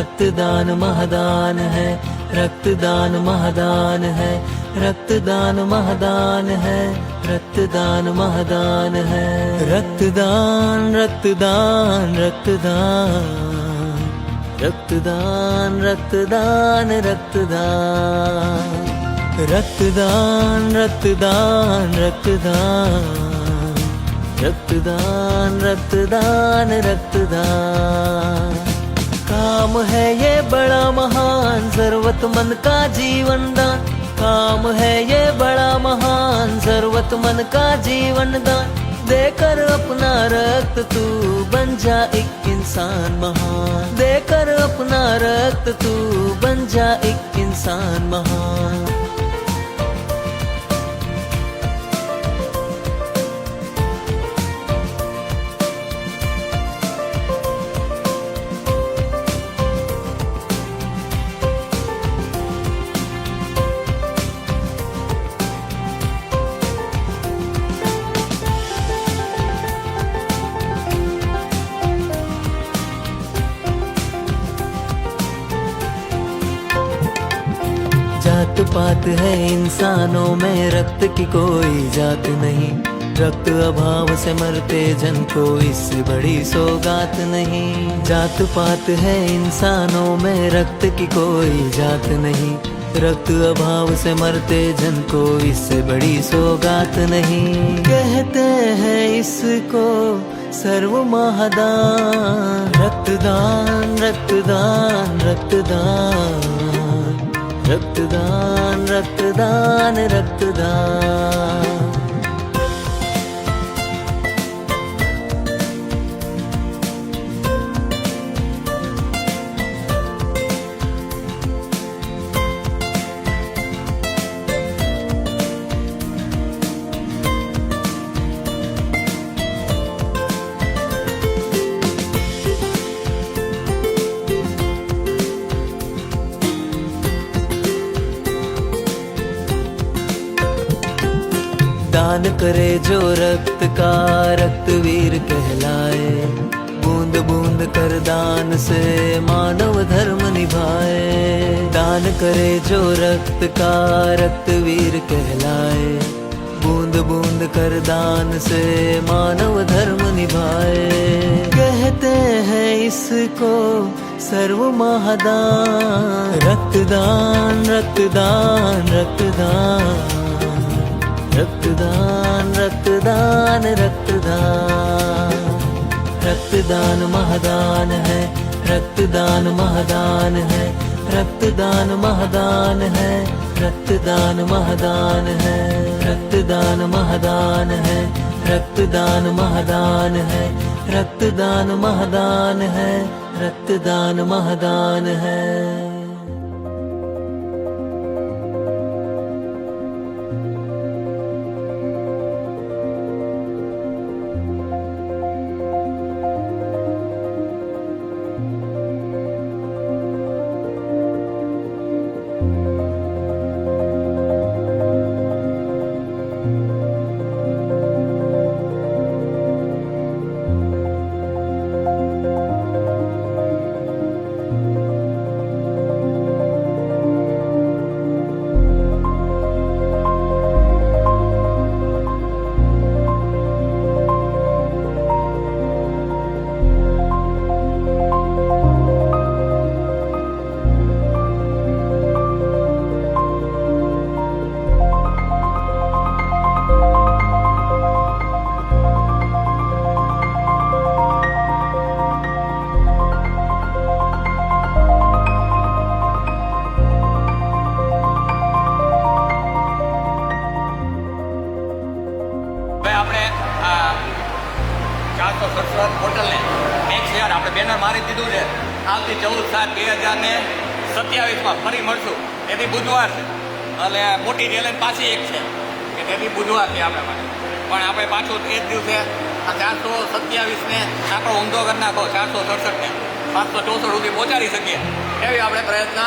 रक्तदान महादान है, रक्तदान महादान है, रक्तदान महादान है, रक्तदान महादान है। रक्तदान रक्तदान रक्तदान रक्तदान रक्तदान रक्तदान रक्तदान रक्तदान रक्तदान रक्तदान रक्तदान रक्तदान। काम है ये बड़ा महान, जरूरतमंद का जीवन दान। काम है ये बड़ा महान, जरूरतमंद का जीवन दान। देकर अपना रक्त तू बन जा एक इंसान महान। देकर अपना रक्त तू बन जा एक इंसान महान। जात पात है इंसानों में, रक्त की कोई जात नहीं। रक्त अभाव से मरते जन को इससे बड़ी सौगात नहीं। जात पात है इंसानों में, रक्त की कोई जात नहीं। रक्त अभाव से मरते जन को इससे बड़ी सौगात नहीं। कहते हैं इसको सर्व महादान। रक्तदान रक्तदान रक्तदान रक्तदान रक्तदान रक्तदान। दान करे जो रक्त का, रक्तवीर कहलाए। बूंद बूंद कर दान से मानव धर्म निभाए। दान करे जो रक्त का, रक्तवीर कहलाए। बूंद बूंद कर दान से मानव धर्म निभाए। कहते हैं इसको सर्व महादान। रक्तदान रक्तदान रक्तदान रक्तदान रक्तदान रक्तदान। रक्तदान महादान है, रक्तदान महादान है, रक्तदान महादान है, रक्तदान महादान है, रक्तदान महादान है, रक्तदान महादान है, रक्तदान महादान है, रक्तदान महादान है। હોટલને નેક્સ્ટ યર આપણે બેનર મારી દીધું છે. આવતી 14/7/2027 ફરી મળશું. તેથી બુધવાર છે એટલે મોટી ચેલેન્જ પાછી એક છે કે તેથી બુધવાર છે આપણે માટે. પણ આપણે પાછું એ જ દિવસે આ 427ને આપણો ઊંધો કરી નાખો, 467ને 764 સુધી પહોંચાડી શકીએ એવી આપણે પ્રયત્ન